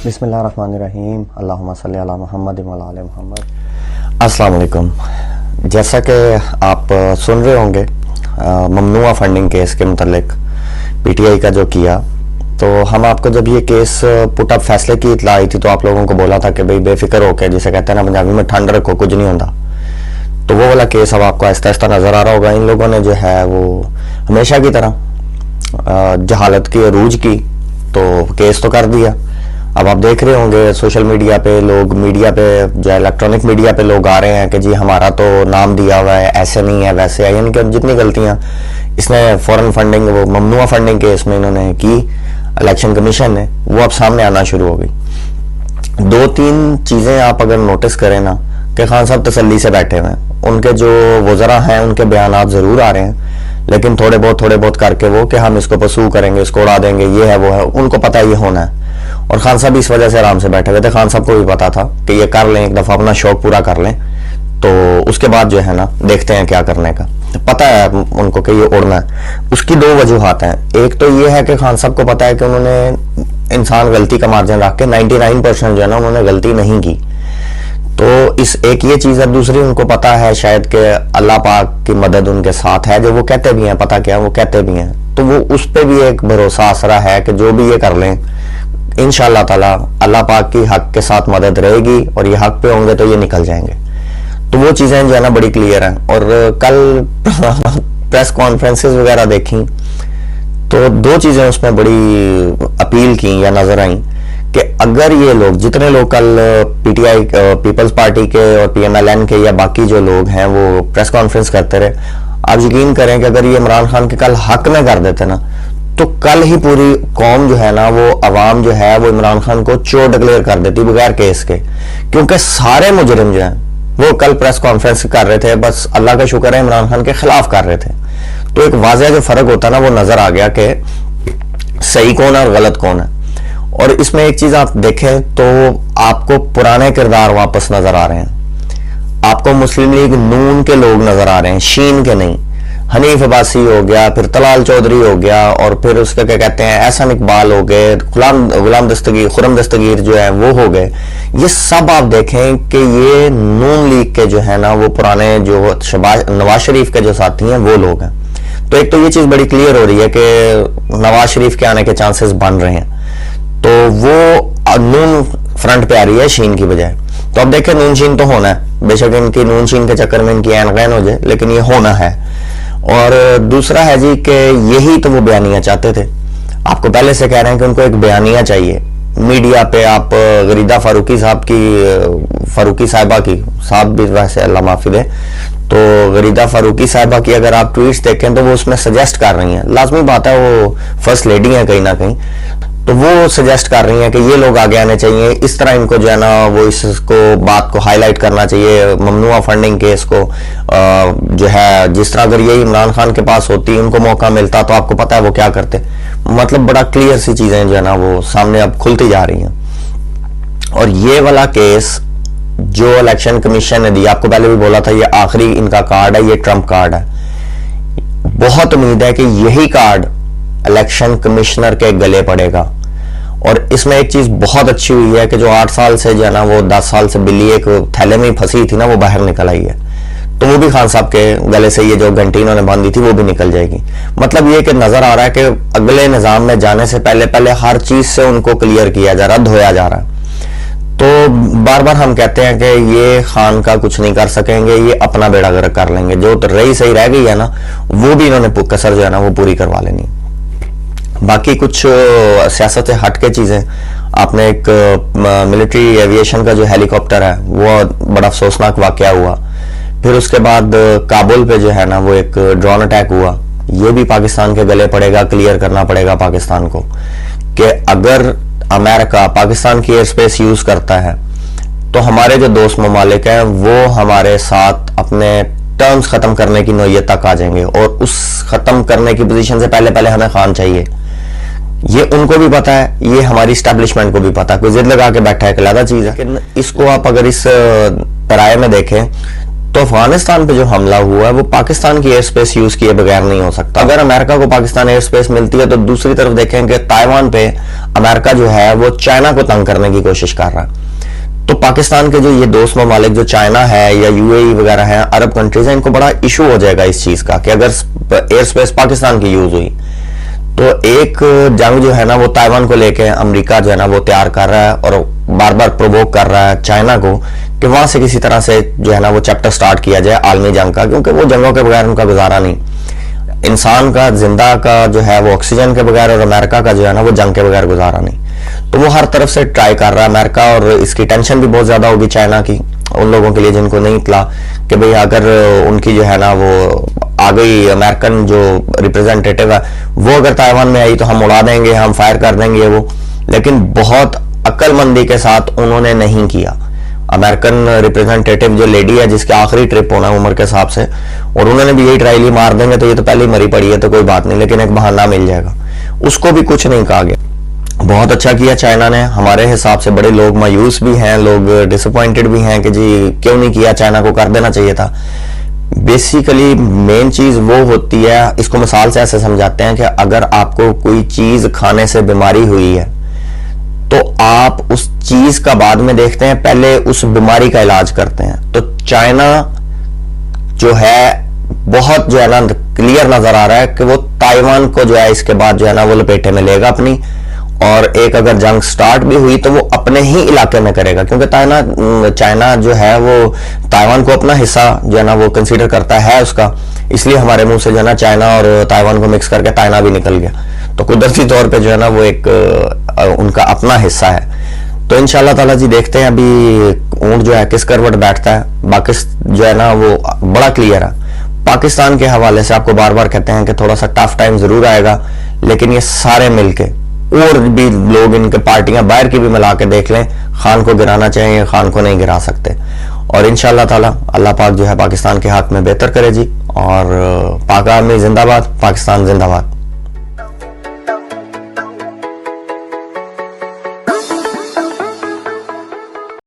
बिस्मिल्लाहिर्रहमानिर्रहीम अल्लाहुम्मा सल्ली अला मुहम्मद व अला आलि मुहम्मद। अस्सलाम वालेकुम। जैसा कि आप सुन रहे होंगे ममनुआ फंडिंग केस के मुतल्लिक पीटीआई का जो किया, तो हम आपको जब ये केस पुट अप फैसले की इतला आई थी तो आप लोगों को बोला था कि भाई बेफिक्र होकर, जिसे कहते हैं ना पंजाबी में, ठंड रखो, कुछ नहीं होता। तो वो वाला केस अब आपको आहिस्ता आहिस्ता नज़र आ रहा होगा। इन लोगों ने जो है वो हमेशा की तरह जहालत की, अरूज की, तो केस तो कर दिया। अब आप देख रहे होंगे सोशल मीडिया पे लोग, मीडिया पे जो इलेक्ट्रॉनिक मीडिया पे लोग आ रहे हैं कि जी हमारा तो नाम दिया हुआ है, ऐसे नहीं है, वैसे है। यानी कि जितनी गलतियां इसने फॉरेन फंडिंग, वो ममनुआ फंडिंग केस में इन्होंने की इलेक्शन कमीशन ने, वो अब सामने आना शुरू हो गई। दो तीन चीजें आप अगर नोटिस करें ना कि खान साहब तसल्ली से बैठे हुए हैं, उनके जो वज़रा हैं उनके बयानात जरूर आ रहे हैं, लेकिन थोड़े बहुत करके वो कि हम इसको पसू करेंगे, इसको उड़ा देंगे, ये है वो है, उनको पता है ये होना है। और खान साहब इस वजह से आराम से बैठे हुए थे। खान साहब को भी पता था कि ये कर लें, एक दफा अपना शौक पूरा कर लें, तो उसके बाद जो है ना देखते हैं क्या करने का। पता है उनको कि ये उड़ना है। उसकी दो वजूहात हैं। एक तो ये है कि खान साहब को पता है कि उन्होंने इंसान गलती का मार्जिन रख के 99% जो है ना उन्होंने गलती नहीं की। तो इस एक ये चीज है। दूसरी, उनको पता है शायद कि अल्लाह पाक की मदद उनके साथ है, जो वो कहते भी हैं, पता क्या वो कहते भी हैं, तो वो उस पर भी एक भरोसा आसरा है कि जो भी ये कर लें इंशाअल्लाह ताला अल्लाह पाक की हक के साथ मदद रहेगी और ये हक पे होंगे तो ये निकल जाएंगे। तो वो चीजें जो है ना बड़ी क्लियर हैं। और कल प्रेस कॉन्फ्रेंसेस वगैरह देखी तो दो चीजें उसमें बड़ी अपील की या नजर आई कि अगर ये लोग, जितने लोग कल पीटीआई, पीपल्स पार्टी के और पीएमएलएन के या बाकी जो लोग हैं वो प्रेस कॉन्फ्रेंस करते रहे, आप यकीन करें कि अगर ये इमरान खान के कल हक में कर देते ना, तो कल ही पूरी कौम जो है ना, वो अवाम जो है वो इमरान खान को चोर डिक्लेयर कर देती बगैर केस के। क्योंकि सारे मुजरिम जो हैं वो कल प्रेस कॉन्फ्रेंस कर रहे थे, बस अल्लाह का शुक्र है इमरान खान के खिलाफ कर रहे थे। तो एक वाज़ेह जो फर्क होता ना वो नजर आ गया कि सही कौन है और गलत कौन है। और इसमें एक चीज आप देखें तो आपको पुराने किरदार वापस नजर आ रहे हैं। आपको मुस्लिम लीग नून के लोग नजर आ रहे हैं, शीन के नहीं। हनीफ अब्बासी हो गया, फिर तलाल चौधरी हो गया, और फिर उसके क्या कहते हैं एहसन इकबाल हो गए, गुलाम दस्तगीर, खुरम दस्तगीर जो है वो हो गए। ये सब आप देखें कि ये नून लीग के जो है ना वो पुराने जो नवाज शरीफ के जो साथी हैं वो लोग हैं। तो एक तो ये चीज बड़ी क्लियर हो रही है कि नवाज शरीफ के आने के चांसेस बन रहे हैं, तो वो नून फ्रंट पे आ रही है शीन की बजाय। तो अब देखें नून शीन तो होना है, बेशक इनकी नून शीन के चक्कर में इनकी ऐन गैन हो जाए, लेकिन ये होना है। और दूसरा है जी कि यही तो वो बयानियां चाहते थे। आपको पहले से कह रहे हैं कि उनको एक बयानिया चाहिए। मीडिया पे आप गरीदा फारूकी साहब की, फारूकी साहिबा की, साहब भी वैसे अल्लाह माफी दे, तो गरीदा फारूकी साहिबा की अगर आप ट्वीट्स देखें तो वो उसमें सजेस्ट कर रही हैं, लाजमी बात है वो फर्स्ट लेडी है कहीं ना कहीं, तो वो सजेस्ट कर रही हैं कि ये लोग आगे आने चाहिए, इस तरह इनको जो है ना वो इसको बात को हाईलाइट करना चाहिए, ममनुआ फंडिंग केस को जो है, जिस तरह अगर ये इमरान खान के पास होती, उनको मौका मिलता, तो आपको पता है वो क्या करते। मतलब बड़ा क्लियर सी चीजें जो है ना वो सामने अब खुलती जा रही हैं। और ये वाला केस जो इलेक्शन कमीशन ने दिया, आपको पहले भी बोला था ये आखिरी इनका कार्ड है, ये ट्रम्प कार्ड है। बहुत उम्मीद है कि यही कार्ड इलेक्शन कमिश्नर के गले पड़ेगा। और इसमें एक चीज बहुत अच्छी हुई है कि जो 8 साल से जो है ना वो 10 साल से बिल्ली एक थैले में फंसी थी ना, वो बाहर निकल आई है, तो वो भी खान साहब के गले से ये जो घंटी इन्होंने बांधी थी वो भी निकल जाएगी। मतलब ये कि नजर आ रहा है कि अगले निजाम में जाने से पहले हर चीज से उनको क्लियर किया जा रहा, धोया जा रहा है। तो बार बार हम कहते हैं कि ये खान का कुछ नहीं कर सकेंगे, ये अपना बेड़ा गर्क कर लेंगे। जो तो रही सही रह गई है ना वो भी इन्होंने कसर जो है ना वो पूरी करवा लेनी। बाकी कुछ सियासत से हट के चीजें, आपने एक मिलिट्री एविएशन का जो हेलीकॉप्टर है वो बड़ा अफसोसनाक वाकया हुआ। फिर उसके बाद काबुल पे जो है ना वो एक ड्रोन अटैक हुआ, ये भी पाकिस्तान के गले पड़ेगा। क्लियर करना पड़ेगा पाकिस्तान को कि अगर अमेरिका पाकिस्तान की एयर स्पेस यूज करता है तो हमारे जो दोस्त ममालिक हैं वो हमारे साथ अपने टर्म्स खत्म करने की नौयत तक आ जाएंगे, और उस खत्म करने की पोजीशन से पहले हमें खान चाहिए। ये उनको भी पता है, ये हमारी इस्टेब्लिशमेंट को भी पता है। कोई जिद लगा के बैठा है, एक अलग चीज है। इसको आप अगर इस पराये में देखें تو افغانستان پہ جو حملہ ہوا ہے وہ پاکستان کی ایئر سپیس یوز کیے بغیر نہیں ہو سکتا. اگر امریکہ کو پاکستان ایئر سپیس ملتی ہے تو دوسری طرف دیکھیں کہ تائیوان پہ امریکہ جو ہے وہ چائنا کو تنگ کرنے کی کوشش کر رہا ہے. تو پاکستان کے جو یہ دوست ممالک جو چائنا ہے یا یو اے ای وغیرہ ہیں، عرب کنٹریز ہیں، ان کو بڑا ایشو ہو جائے گا اس چیز کا کہ اگر ایئر سپیس پاکستان کی یوز ہوئی تو ایک جنگ جو ہے نا وہ تائیوان کو لے کے امریکہ جو ہے نا وہ تیار کر رہا ہے اور بار بار پرووک کر رہا ہے چائنا کو کہ وہاں سے کسی طرح سے جو ہے نا وہ چیپٹر سٹارٹ کیا جائے عالمی جنگ کا، کیونکہ وہ جنگوں کے بغیر ان کا گزارا نہیں. انسان کا زندہ کا جو ہے وہ آکسیجن کے بغیر اور امریکہ کا جو ہے نا وہ جنگ کے بغیر گزارا نہیں. تو وہ ہر طرف سے ٹرائی کر رہا ہے امریکہ، اور اس کی ٹینشن بھی بہت زیادہ ہوگی چائنا کی ان لوگوں کے لیے جن کو نہیں اطلاع کہ بھئی اگر ان کی جو ہے نا وہ آ گئی امریکن جو ریپرزینٹیٹیو ہے وہ اگر تائیوان میں آئی تو ہم اڑا دیں گے، ہم فائر کر دیں گے وہ. لیکن بہت عقل مندی کے ساتھ انہوں نے نہیں کیا. امریکن ریپرزینٹیٹیو جو لیڈی ہے جس کے آخری ٹرپ ہونا ہے عمر کے حساب سے، اور انہوں نے بھی یہی ٹرائی لی مار دیں گے تو یہ تو پہلے ہی مری پڑی ہے تو کوئی بات نہیں، لیکن ایک بہانہ مل جائے گا. اس کو بھی کچھ نہیں کہا گیا. بہت اچھا کیا چائنا نے. ہمارے حساب سے بڑے لوگ مایوس بھی ہیں، لوگ ڈس اپوائنٹڈ بھی ہیں کہ جی کیوں نہیں کیا، چائنا کو کر دینا چاہیے تھا. بیسیکلی مین چیز وہ ہوتی ہے، اس کو مثال سے ایسے سمجھاتے ہیں کہ اگر آپ کو کوئی چیز کھانے سے بیماری ہوئی ہے تو آپ اس چیز کا بعد میں دیکھتے ہیں، پہلے اس بیماری کا علاج کرتے ہیں. تو چائنا جو ہے بہت جو ہے نا کلیئر نظر آ رہا ہے کہ وہ تائیوان کو جو ہے اس کے بعد جو ہے نا وہ لپیٹے میں لے گا اپنی، اور ایک اگر جنگ سٹارٹ بھی ہوئی تو وہ اپنے ہی علاقے میں کرے گا، کیونکہ چائنا جو ہے وہ تائیوان کو اپنا حصہ جو ہے نا وہ کنسیڈر کرتا ہے اس کا، اس لیے ہمارے منہ سے جو ہے نا چائنا اور تائیوان کو مکس کر کے تائنا بھی نکل گیا. تو قدرتی طور پہ جو ہے نا وہ ایک ان کا اپنا حصہ ہے. تو انشاءاللہ تعالیٰ جی دیکھتے ہیں ابھی اونٹ جو ہے کس کروٹ بیٹھتا ہے. باقی جو ہے نا وہ بڑا کلیئر ہے. پاکستان کے حوالے سے آپ کو بار بار کہتے ہیں کہ تھوڑا سا ٹف ٹائم ضرور آئے گا، لیکن یہ سارے مل کے اور بھی لوگ ان کے پارٹیاں باہر کی بھی ملا کے دیکھ لیں، خان کو گرانا چاہیے، خان کو نہیں گرا سکتے. اور انشاءاللہ تعالیٰ اللہ پاک جو ہے پاکستان کے حق میں بہتر کرے جی. اور پاک آرمی زندہ باد، پاکستان زندہ باد.